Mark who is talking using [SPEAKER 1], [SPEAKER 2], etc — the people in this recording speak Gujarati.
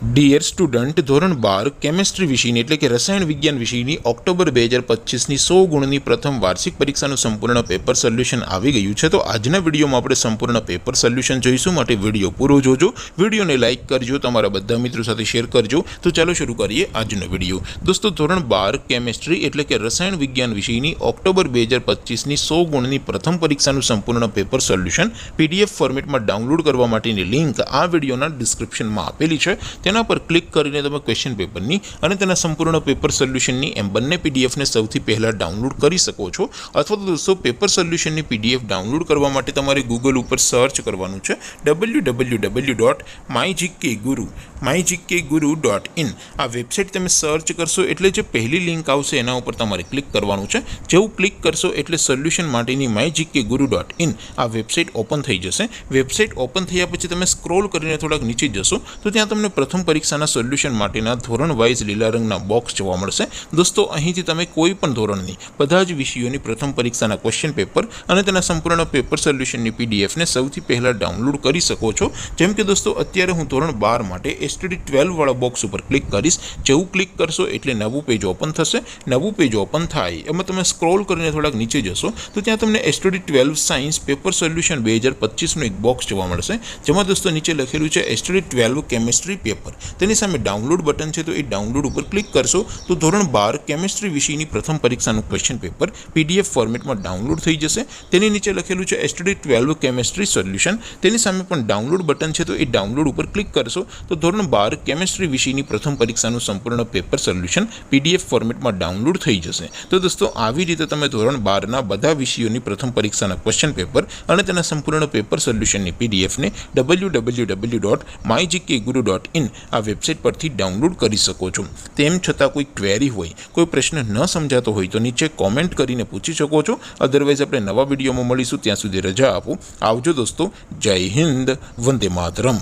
[SPEAKER 1] ડિયર સ્ટુડન્ટ, ધોરણ 12 કેમેસ્ટ્રી વિષયની એટલે કે રસાયણ વિજ્ઞાન વિષયની ઓક્ટોબર 2025ની 100 ગુણની પ્રથમ વાર્ષિક પરીક્ષાનું સંપૂર્ણ પેપર સોલ્યુશન આવી ગયું છે। તો આજના વિડીયોમાં આપણે સંપૂર્ણ પેપર સોલ્યુશન જોઈશું, માટે વિડીયો પૂરો જોજો, વિડીયોને લાઇક કરજો, તમારા બધા મિત્રો સાથે શેર કરજો। તો ચાલો શરૂ કરીએ આજનો વિડીયો। દોસ્તો, ધોરણ 12 કેમેસ્ટ્રી એટલે કે રસાયણ વિજ્ઞાન વિષયની ઓક્ટોબર 2025ની 100 ગુણની પ્રથમ પરીક્ષાનું સંપૂર્ણ પેપર સોલ્યુશન પીડીએફ ફોર્મેટમાં ડાઉનલોડ કરવા માટેની લિંક આ વિડીયોના ડિસ્ક્રિપ્શનમાં આપેલી છે। તેના પર ક્લિક કરીને તમે ક્વેશ્ચન પેપરની અને તેના સંપૂર્ણ પેપર સોલ્યુશનની એમ બંને પીડીએફને સૌથી પહેલાં ડાઉનલોડ કરી શકો છો। અથવા તો દોસ્તો, પેપર સોલ્યુશનની પીડીએફ ડાઉનલોડ કરવા માટે તમારે ગૂગલ ઉપર સર્ચ કરવાનું છે www.mygkguru.in। આ વેબસાઇટ તમે સર્ચ કરશો એટલે જે પહેલી લિંક આવશે એના ઉપર તમારે ક્લિક કરવાનું છે। જેવું ક્લિક કરશો એટલે સોલ્યુશન માટેની mygkguru.in આ વેબસાઇટ ઓપન થઈ જશે। વેબસાઇટ ઓપન થયા પછી તમે સ્ક્રોલ કરીને થોડાક નીચે જશો તો ત્યાં તમને પ્રથમ પરીક્ષાના સોલ્યુશન માટેના ધોરણ વાઇઝ લીલા રંગના બોક્સ જોવા મળશે। દોસ્તો, અહીંથી તમે કોઈ પણ ધોરણની બધા જ વિષયોની પ્રથમ પરીક્ષાના ક્વેશ્ચન પેપર અને તેના સંપૂર્ણ પેપર સોલ્યુશનની પીડીએફને સૌથી પહેલાં ડાઉનલોડ કરી શકો છો। જેમ કે દોસ્તો, અત્યારે હું ધોરણ 12 માટે STD 12 વાળા બોક્સ ઉપર ક્લિક કરીશ। જેવું ક્લિક કરશો એટલે નવું પેજ ઓપન થશે। નવું પેજ ઓપન થાય એમાં તમે સ્ક્રોલ કરીને થોડાક નીચે જશો તો ત્યાં તમને STD 12 સાયન્સ પેપર સોલ્યુશન 2025નું એક બોક્સ જોવા મળશે, જેમાં દોસ્તો નીચે લખેલું છે STD 12 કેમેસ્ટ્રી પેપર। તેની સામે ડાઉનલોડ બટન છે, તો એ ડાઉનલોડ ઉપર ક્લિક કરશો તો ધોરણ 12 કેમેસ્ટ્રી વિષયની પ્રથમ પરીક્ષાનું ક્વેશ્ચન પેપર પીડીએફ ફોર્મેટમાં ડાઉનલોડ થઈ જશે। તેની નીચે લખેલું છે STD 12 કેમેસ્ટ્રી સોલ્યુશન, તેની સામે પણ ડાઉનલોડ બટન છે, તો એ ડાઉનલોડ ઉપર ક્લિક કરશો તો ધોરણ 12 કેમેસ્ટ્રી વિષયની પ્રથમ પરીક્ષાનું સંપૂર્ણ પેપર સોલ્યુશન પીડીએફ ફોર્મેટમાં ડાઉનલોડ થઈ જશે। તો દોસ્તો, આવી રીતે તમે ધોરણ 12ના બધા વિષયોની પ્રથમ પરીક્ષાના ક્વેશ્ચન પેપર અને તેના સંપૂર્ણ પેપર સોલ્યુશનની પીડીએફને www.mygkguru.in આ વેબસાઇટ પરથી ડાઉનલોડ કરી શકો છો। તેમ છતાં કોઈ ક્વેરી હોય, કોઈ પ્રશ્ન ન સમજાતો હોય તો નીચે કોમેન્ટ કરીને પૂછી શકો છો। અધરવાઇઝ આપણે નવા વિડીયોમાં મળીશું, ત્યાં સુધી રજા આપો। આવજો દોસ્તો, જય હિન્દ, વંદે માતરમ।